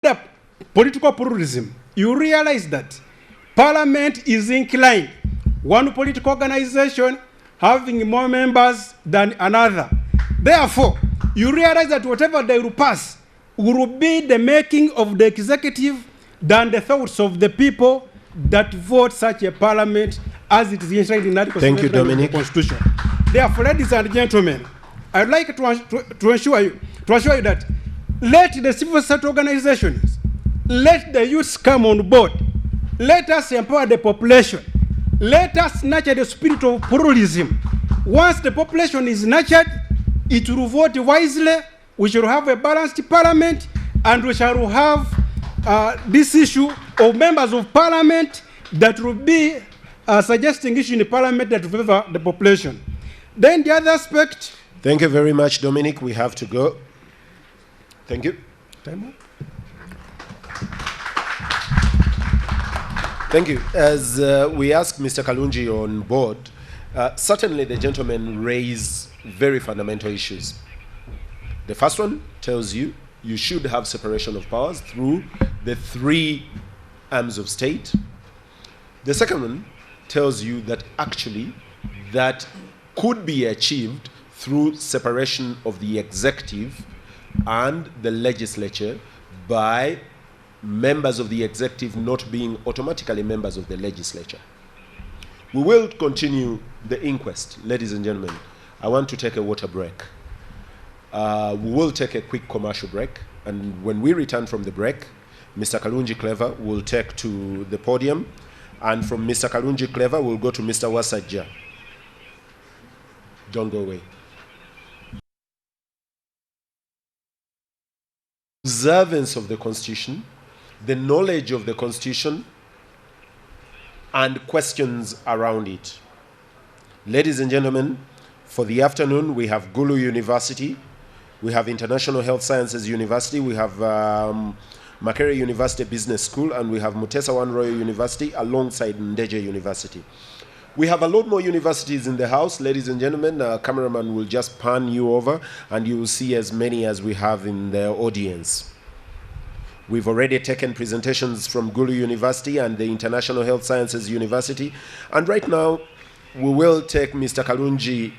the political pluralism, you realize that Parliament is inclined, one political organization having more members than another. Therefore, you realize that whatever they will pass will be the making of the executive than the thoughts of the people that vote such a parliament as it is enshrined in Article 7 of the Constitution. Therefore, ladies and gentlemen, I'd like to assure you that let the civil society organizations, let the youths come on board. Let us empower the population. Let us nurture the spirit of pluralism. Once the population is nurtured, it will vote wisely. We shall have a balanced parliament, and we shall have this issue of members of parliament that will be suggesting issue in the parliament that will favor the population. Then the other aspect. Thank you very much, Dominic. We have to go. Thank you. Time up. Thank you. As we ask Mr. Kalunji on board, certainly the gentlemen raise very fundamental issues. The first one tells you should have separation of powers through the three arms of state. The second one tells you that actually that could be achieved through separation of the executive and the legislature by members of the executive not being automatically members of the legislature. We will continue the inquest, ladies and gentlemen. I want to take a water break. We will take a quick commercial break, and when we return from the break, Mr. Kalunji Clever will take to the podium, and from Mr. Kalunji Clever, we'll go to Mr. Wasajja. Don't go away. Observance of the Constitution, the knowledge of the Constitution, and questions around it. Ladies and gentlemen, for the afternoon, we have Gulu University, we have International Health Sciences University, we have Makerere University Business School, and we have Mutesa One Royal University alongside Ndeje University. We have a lot more universities in the house, ladies and gentlemen. Our cameraman will just pan you over, and you will see as many as we have in the audience. We've already taken presentations from Gulu University and the International Health Sciences University. And right now, we will take Mr. Kalunji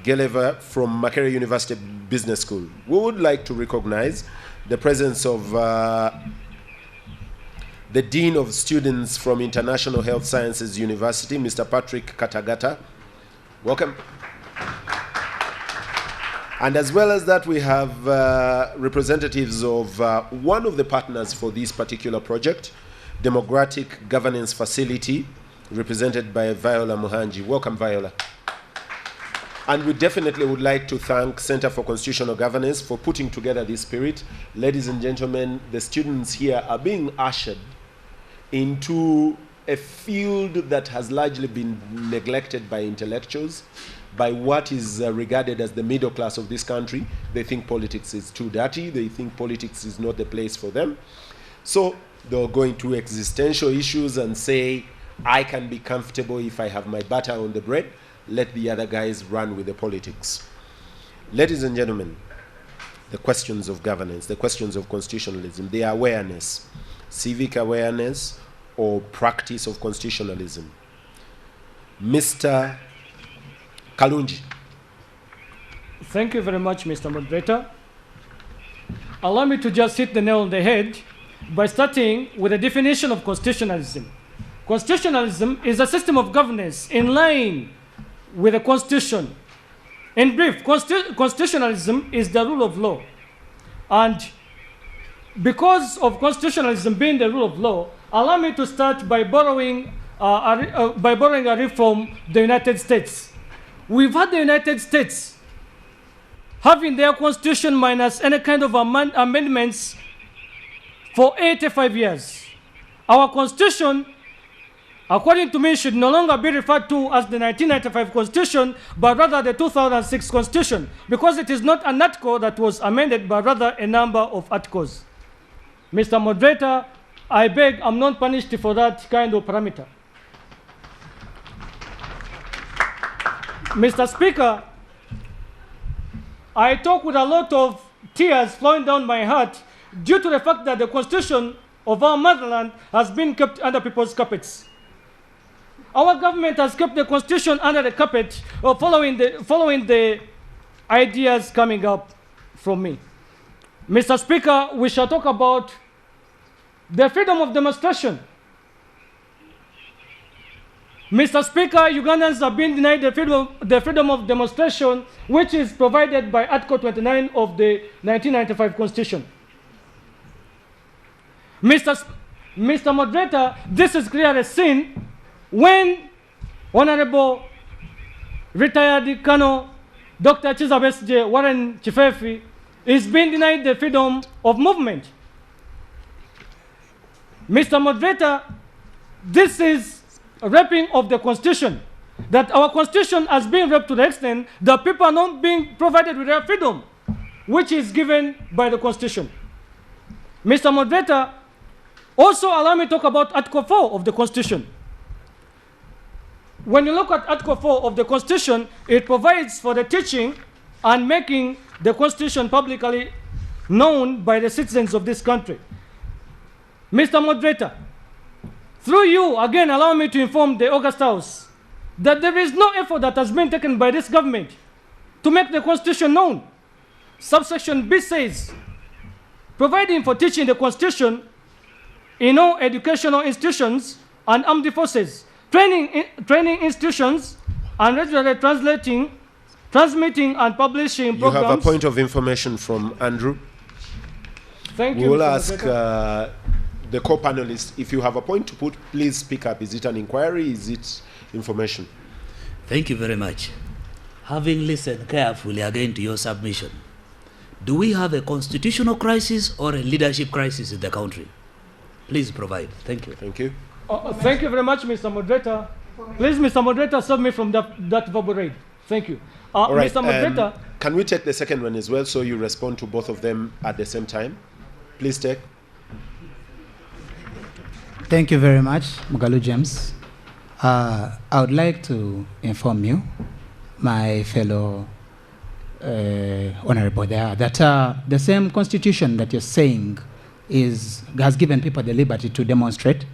Geleva from Makerere University Business School. We would like to recognize the presence of the Dean of Students from International Health Sciences University, Mr. Patrick Katagata. Welcome. And as well as that, we have representatives of one of the partners for this particular project, Democratic Governance Facility, represented by Viola Muhanji. Welcome, Viola. And we definitely would like to thank Center for Constitutional Governance for putting together this spirit. Ladies and gentlemen, the students here are being ushered into a field that has largely been neglected by intellectuals, by what is regarded as the middle class of this country. They think politics is too dirty. They think politics is not the place for them. So they'll go into existential issues and say, I can be comfortable if I have my butter on the bread. Let the other guys run with the politics. Ladies and gentlemen, the questions of governance, the questions of constitutionalism, their awareness, civic awareness or practice of constitutionalism. Mr. Kalunji. Thank you very much, Mr. Moderator. Allow me to just hit the nail on the head by starting with a definition of constitutionalism. Constitutionalism is a system of governance in line with the Constitution. In brief, constitutionalism is the rule of law. And because of constitutionalism being the rule of law, allow me to start by borrowing a riff from the United States. We've had the United States having their constitution minus any kind of amendments for 85 years. Our constitution, according to me, should no longer be referred to as the 1995 Constitution, but rather the 2006 Constitution, because it is not an article that was amended, but rather a number of articles. Mr. Moderator, I beg I'm not punished for that kind of parameter. Mr. Speaker, I talk with a lot of tears flowing down my heart due to the fact that the constitution of our motherland has been kept under people's carpets. Our government has kept the constitution under the carpet, following the ideas coming up from me. Mr. Speaker, we shall talk about the freedom of demonstration. Mr. Speaker, Ugandans have been denied the freedom of demonstration, which is provided by Article 29 of the 1995 Constitution. Mr. Moderator, this is clearly seen when Honorable retired Colonel Dr. Chizabes J. Warren Chifefi is being denied the freedom of movement. Mr. Moderator, this is a raping of the Constitution, that our Constitution has been raped to the extent that people are not being provided with their freedom, which is given by the Constitution. Mr. Moderator, also allow me to talk about Article 4 of the Constitution. When you look at Article 4 of the Constitution, it provides for the teaching and making the Constitution publicly known by the citizens of this country. Mr. Moderator, through you, again, allow me to inform the August House that there is no effort that has been taken by this government to make the Constitution known. Subsection B says, providing for teaching the Constitution in all educational institutions and armed forces, training institutions, and regularly transmitting and publishing programs. You have a point of information from Andrew. Thank you. We will ask the co-panelists, if you have a point to put, please speak up. Is it an inquiry? Is it information? Thank you very much. Having listened carefully again to your submission, do we have a constitutional crisis or a leadership crisis in the country? Please provide. Thank you. Thank you. Thank you very much, Mr. Moderator. Please, Mr. Moderator, save me from that verbal raid. Thank you. All right. Mr. Moderator. Can we take the second one as well, so you respond to both of them at the same time? Please take. Thank you very much, Mugalu James. I would like to inform you, my fellow honorable there, that the same constitution that you're saying has given people the liberty to demonstrate.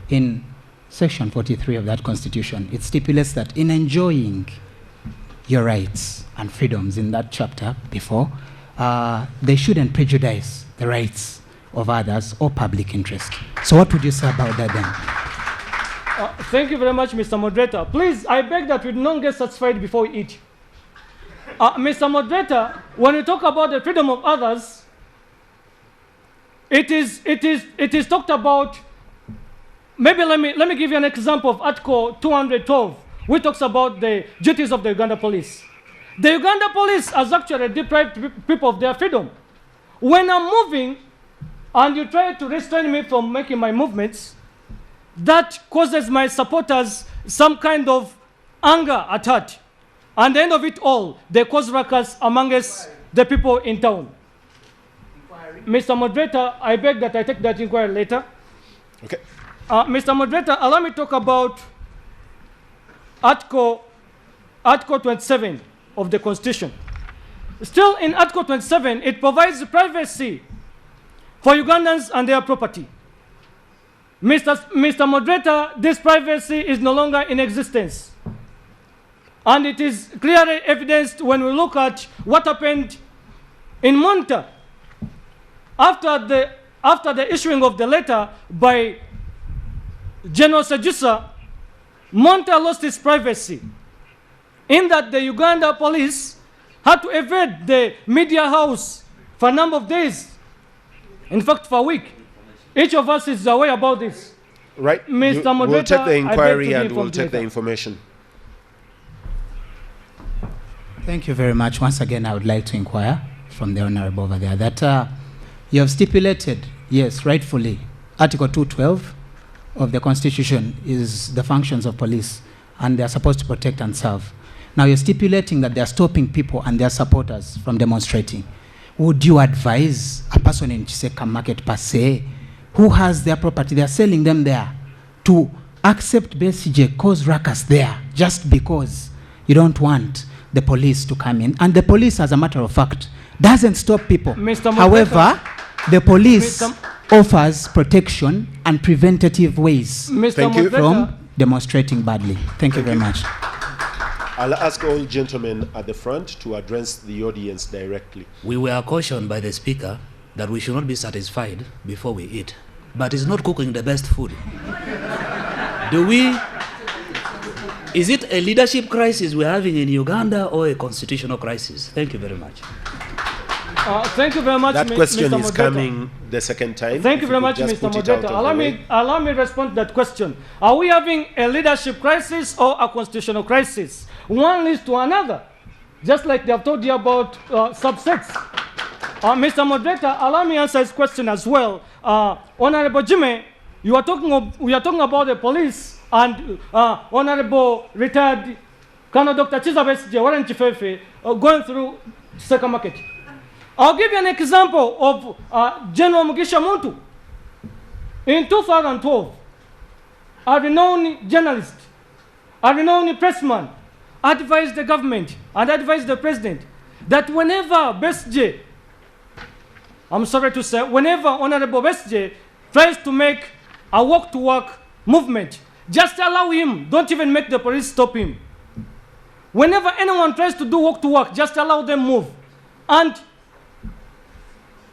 In section 43 of that constitution, it stipulates that in enjoying your rights and freedoms in that chapter before, they shouldn't prejudice the rights of others or public interest. So what would you say about that then? Thank you very much, Mr. Moderator. Please, I beg that we do not get satisfied before we eat. Mr. Moderator, when you talk about the freedom of others, it is talked about. Maybe let me give you an example of Article 212, which talks about the duties of the Uganda police. The Uganda police has actually deprived people of their freedom. When I'm moving and you try to restrain me from making my movements, that causes my supporters some kind of anger at heart. And at the end of it all, they cause ruckus amongst the people in town. Inquiry. Mr. Moderator, I beg that I take that inquiry later. Okay. Mr. Moderator, allow me to talk about Article 27 of the Constitution. Still in Article 27, it provides privacy for Ugandans and their property. Mr. Moderator, this privacy is no longer in existence. And it is clearly evidenced when we look at what happened in Monta after the issuing of the letter by General Sejusa. Monta lost his privacy in that the Uganda police had to evade the media house for a number of days. In fact, for a week. Each of us is aware about this. Right. Mr. Moderator, we'll take the inquiry and we'll informed take the later. information. Thank you very much. Once again, I would like to inquire from the Honorable over there that you have stipulated, yes, rightfully, Article 212 of the Constitution is the functions of police, and they are supposed to protect and serve. Now you're stipulating that they are stopping people and their supporters from demonstrating. Would you advise a person in Chiseka market per se, who has their property, they are selling them there, to accept BSJ, cause ruckus there, just because you don't want the police to come in? And the police, as a matter of fact, doesn't stop people. Mr. However, The police offers protection and preventative ways Thank you. from demonstrating badly. Thank you very much. I'll ask all gentlemen at the front to address the audience directly. We were cautioned by the speaker that we should not be satisfied before we eat. But he's not cooking the best food. Is it a leadership crisis we're having in Uganda or a constitutional crisis? Thank you very much. Thank you very much, That question Mr. is Moderator. coming the second time. Thank you If very could much, just Mr. put it out Moderator. of the way. Allow me to respond to that question. Are we having a leadership crisis or a constitutional crisis? One leads to another, just like they have told you about subsets. Mr. Moderator, allow me to answer his question as well. Honorable Jimmy, we are talking about the police and Honorable retired Colonel Dr. Chizabes Warren Chifefe going through second market. I'll give you an example of General Mugisha Muntu. In 2012, a renowned journalist, a renowned pressman, advised the government and advised the president that whenever Besje, I'm sorry to say, whenever Honorable Besje tries to make a walk-to-work movement, just allow him. Don't even make the police stop him. Whenever anyone tries to do walk-to-work, just allow them move. And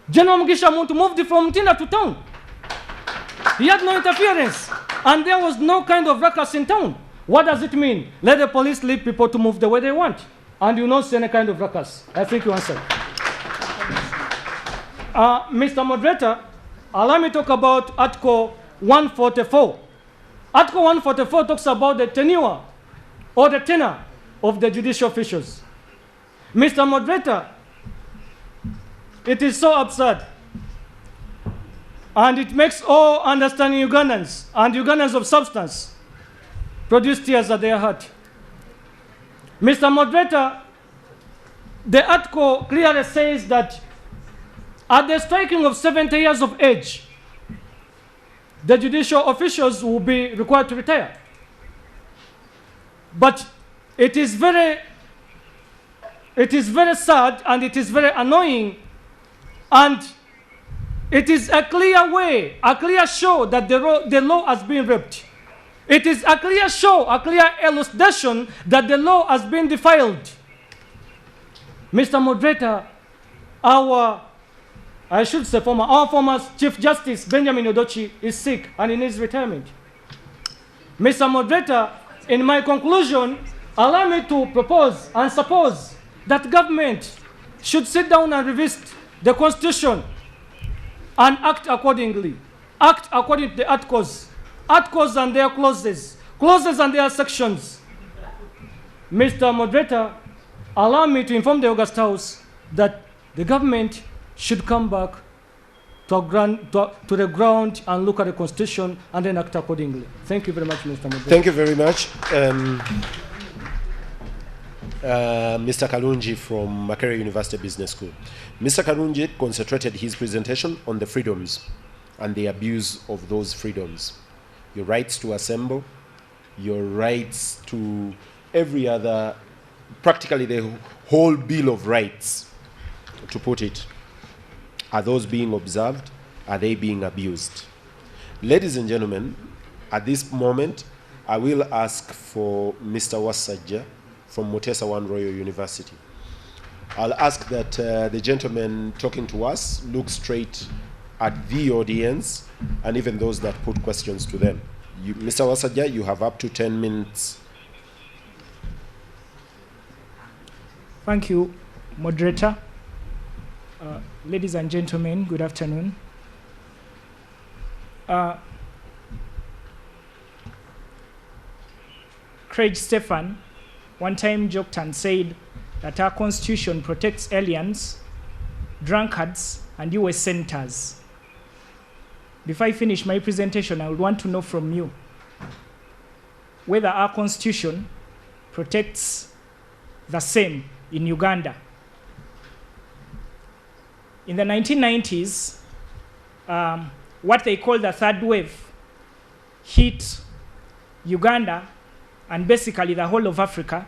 General Mugisha Muntu moved from Mtinda to town. He had no interference. And there was no kind of ruckus in town. What does it mean? Let the police leave people to move the way they want. And you don't see any kind of ruckus. I think you answered. Mr. Moderator, allow me to talk about Article 144. Article 144 talks about the tenure or the tenure of the judicial officials. Mr. Moderator, it is so absurd. And it makes all understanding Ugandans and Ugandans of substance produce tears at their heart. Mr. Moderator, the article clearly says that at the striking of 70 years of age, the judicial officials will be required to retire. But it is very sad and it is very annoying, and it is a clear way, a clear show that the law has been ripped. It is a clear show, a clear elucidation that the law has been defiled. Mr. Moderator, our former Chief Justice Benjamin Odochi is sick and he needs retirement. Mr. Moderator, in my conclusion, allow me to propose and suppose that government should sit down and revisit the Constitution and act accordingly. Act according to the articles and their clauses and their sections. Mr. Moderator, allow me to inform the August House that the government should come back to the ground and look at the Constitution and then act accordingly. Thank you very much, Mr. Moderator. Thank you very much. Mr. Kalunji from Makerere University Business School. Mr. Kalunji concentrated his presentation on the freedoms and the abuse of those freedoms. Your rights to assemble, your rights to every other, practically the whole Bill of Rights, to put it. Are those being observed? Are they being abused? Ladies and gentlemen, at this moment, I will ask for Mr. Wasajja from Mutesa One Royal University. I'll ask that the gentleman talking to us look straight at the audience and even those that put questions to them. Mr. Wasajja, you have up to 10 minutes. Thank you, Moderator. Ladies and gentlemen, good afternoon. Craig Stephan one time joked and said that our Constitution protects aliens, drunkards, and US senators. Before I finish my presentation, I would want to know from you whether our Constitution protects the same in Uganda. In the 1990s, what they call the third wave hit Uganda and basically the whole of Africa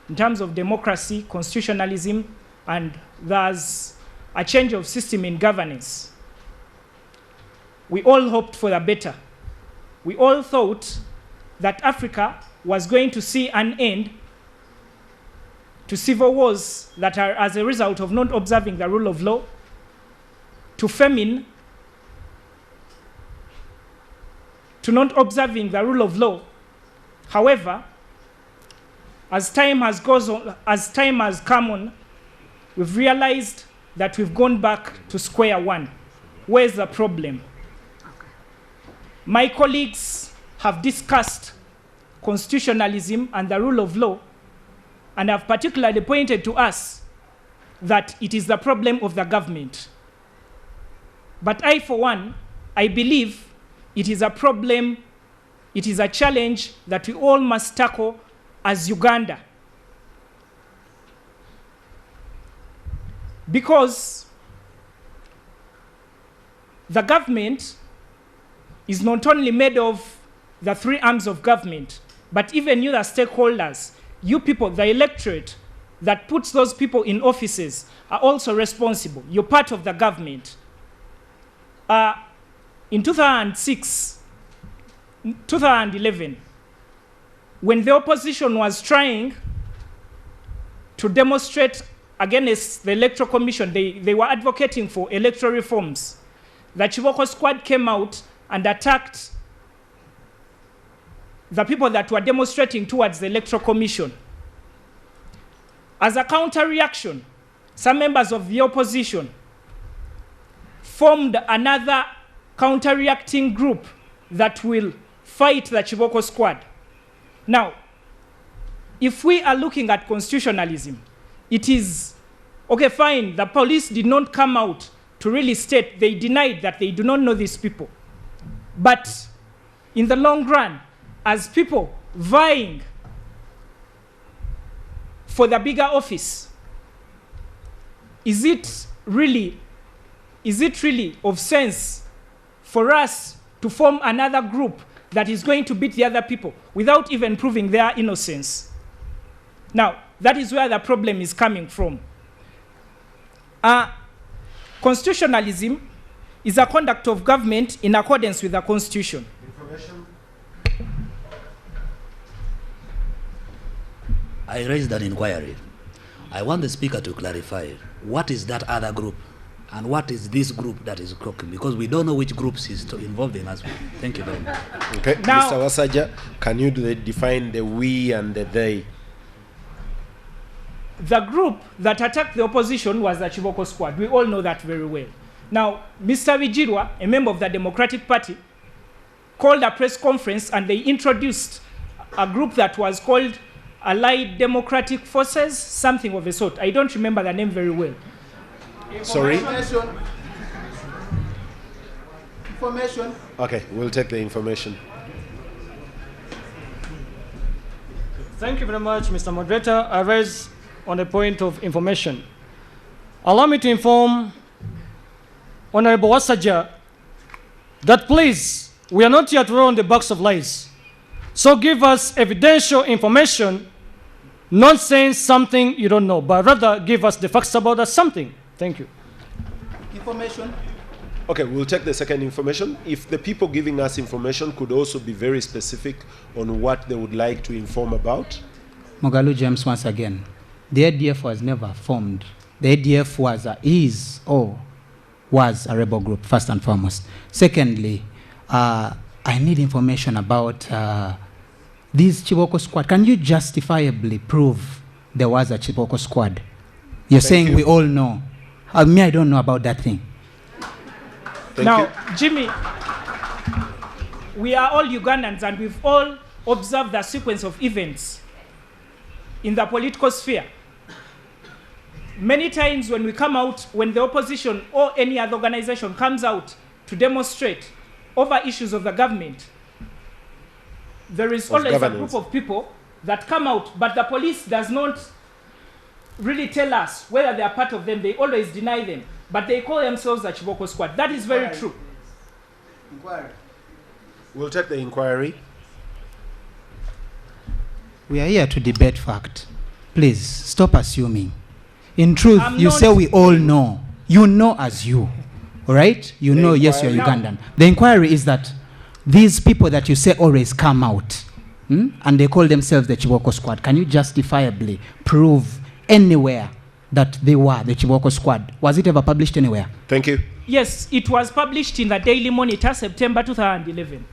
in terms of democracy, constitutionalism, and there's a change of system in governance. we all hoped for the better. We all thought that Africa was going to see an end to civil wars that are as a result of not observing the rule of law, to famine, to not observing the rule of law. However, as time has come on, we've realized that we've gone back to square one. Where's the problem? My colleagues have discussed constitutionalism and the rule of law, and have particularly pointed to us that it is the problem of the government. But I, for one, I believe it is a problem, it is a challenge that we all must tackle as Uganda. Because the government is not only made of the three arms of government, but even you, the stakeholders, you people, the electorate that puts those people in offices are also responsible. You're part of the government. In 2011, when the opposition was trying to demonstrate against the Electoral Commission, they were advocating for electoral reforms. The Chiboko squad came out and attacked the people that were demonstrating towards the Electoral Commission. As a counter-reaction, some members of the opposition formed another counter-reacting group that will fight the Chiboko squad. Now, if we are looking at constitutionalism, it is, okay, fine, the police did not come out to really state, they denied that they do not know these people. But in the long run, as people vying for the bigger office, is it really of sense for us to form another group that is going to beat the other people without even proving their innocence? Now, that is where the problem is coming from. Constitutionalism is a conduct of government in accordance with the Constitution. Information. I raised an inquiry. I want the speaker to clarify what is that other group and what is this group that is cooking, because we don't know which groups is involved in as well. Thank you very much. Okay, now, Mr. Wasaja, can you define the we and the they? The group that attacked the opposition was the Chiboko squad. We all know that very well. Now, Mr. Vigirwa, a member of the Democratic Party, called a press conference and they introduced a group that was called Allied Democratic Forces, something of a sort. I don't remember the name very well. Sorry? Information. Okay, we'll take the information. Thank you very much, Mr. Moderator. I raise on a point of information. Allow me to inform Honorable Wasaja that please, we are not here to roll on the box of lies. So give us evidential information, not saying something you don't know, but rather give us the facts about that something. Thank you. Information. Okay, we'll take the second information. If the people giving us information could also be very specific on what they would like to inform about. Mogalu James, once again. The ADF was never formed. The ADF was was a rebel group, first and foremost. Secondly, I need information about this Chiboko squad. Can you justifiably prove there was a Chiboko squad? You're saying we all know. Me, I don't know about that thing. Now, Jimmy, we are all Ugandans and we've all observed the sequence of events in the political sphere. Many times when we come out, when the opposition or any other organization comes out to demonstrate over issues of the government, there is always a group of people that come out, but the police does not really tell us whether they are part of them. They always deny them, but they call themselves the Chiboko squad. That is very true. Inquiry. We'll take the inquiry. We are here to debate fact. Please, stop assuming. In truth, you say we all know. You know as you. All right? You know, yes, you're Ugandan. The inquiry is that these people that you say always come out, and they call themselves the Chiboko Squad, can you justifiably prove anywhere that they were the Chiboko Squad? Was it ever published anywhere? Thank you. Yes, it was published in the Daily Monitor, September 2011.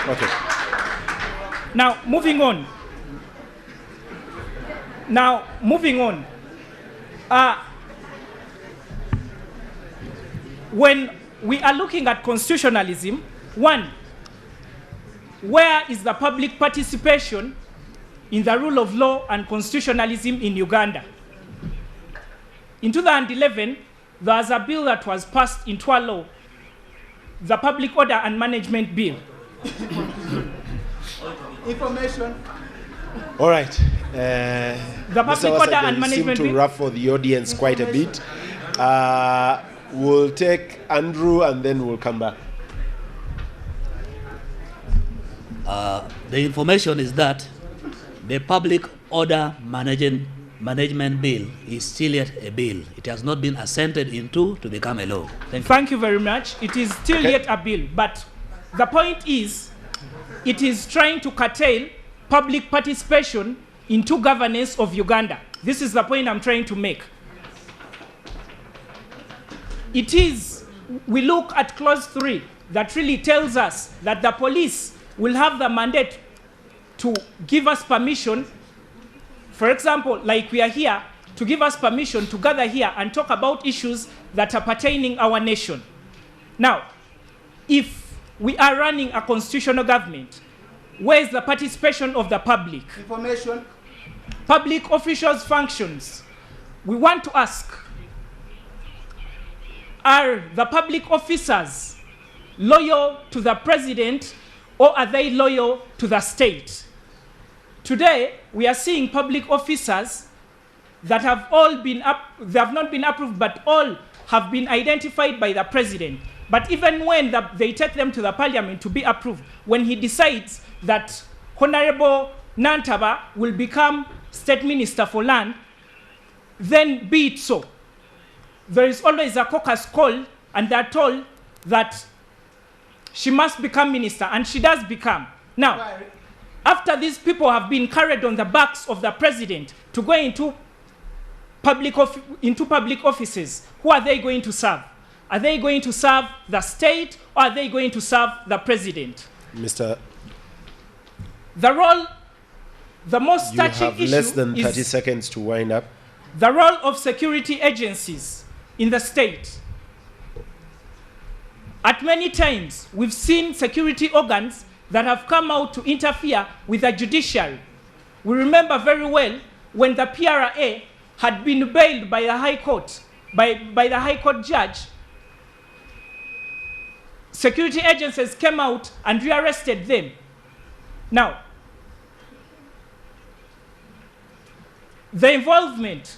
Okay. Now, moving on. When we are looking at constitutionalism, one, where is the public participation in the rule of law and constitutionalism in Uganda? In 2011, there was a bill that was passed into a law, the Public Order and Management Bill. Information. All right. The Public Order and Management Bill seem to ruffle the audience quite a bit. We'll take Andrew and then we'll come back. The information is that the Public Order Management Bill is still yet a bill. It has not been assented into to become a law. Thank you very much. It is still yet a bill, but the point is, it is trying to curtail public participation into governance of Uganda. This is the point I'm trying to make. It is, we look at clause 3 that really tells us that the police will have the mandate to give us permission, for example, like we are here, to give us permission to gather here and talk about issues that are pertaining our nation. Now, if we are running a constitutional government, where is the participation of the public? Information. Public officials' functions. We want to ask, are the public officers loyal to the president or are they loyal to the state? Today, we are seeing public officers that have all been they have not been approved, but all have been identified by the president. But even when they take them to the parliament to be approved, when he decides that Honorable Nantaba will become state minister for land, then be it so. There is always a caucus call, and they're told that she must become minister, and she does become. Now, after these people have been carried on the backs of the president to go into public offices, who are they going to serve? Are they going to serve the state, or are they going to serve the president? Mr. The most touchy issue you have less than 30 seconds to wind up. The role of security agencies in the state. At many times, we've seen security organs that have come out to interfere with the judiciary. We remember very well when the PRA had been bailed by the High Court, by the High Court judge. Security agencies came out and rearrested them. Now, the involvement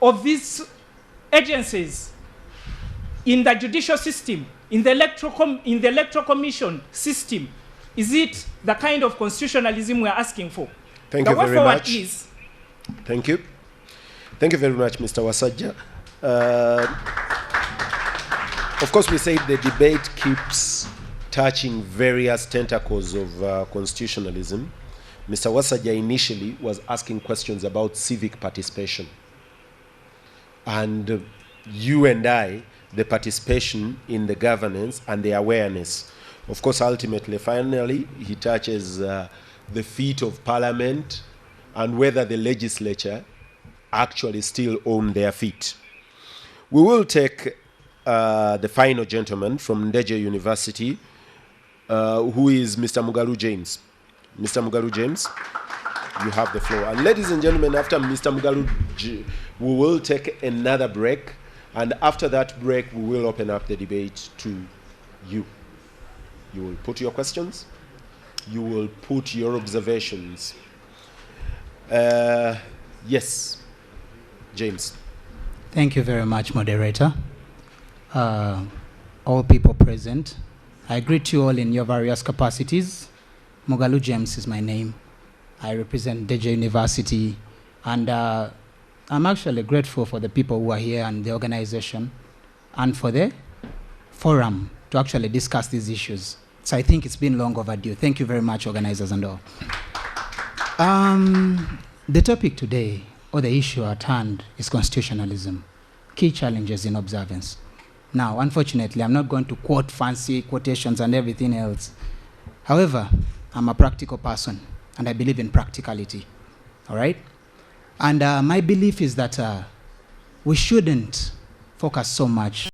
of these agencies in the judicial system, in the electoral commission system, is it the kind of constitutionalism we are asking for? Thank you very much. Thank you. Thank you very much, Mr. Wasajja. Of course, we say the debate keeps touching various tentacles of constitutionalism. Mr. Wasajja initially was asking questions about civic participation. And you and I, the participation in the governance and the awareness. Of course, ultimately, finally, he touches the feet of parliament and whether the legislature actually still own their feet. We will take the final gentleman from Ndeje University, who is Mr. Mugalu James. Mr. Mugalu James, you have the floor. And ladies and gentlemen, after Mr. Mugalu, we will take another break. And after that break, we will open up the debate to you. You will put your questions. You will put your observations. Yes, James. Thank you very much, moderator. All people present, I greet you all in your various capacities. Mugalu James is my name. I represent Ndeje University, and I'm actually grateful for the people who are here and the organization and for the forum to actually discuss these issues. So I think it's been long overdue. Thank you very much, organizers and all. The topic today, or the issue at hand, is constitutionalism, key challenges in observance. Now, unfortunately, I'm not going to quote fancy quotations and everything else. However, I'm a practical person, and I believe in practicality, all right? And my belief is that we shouldn't focus so much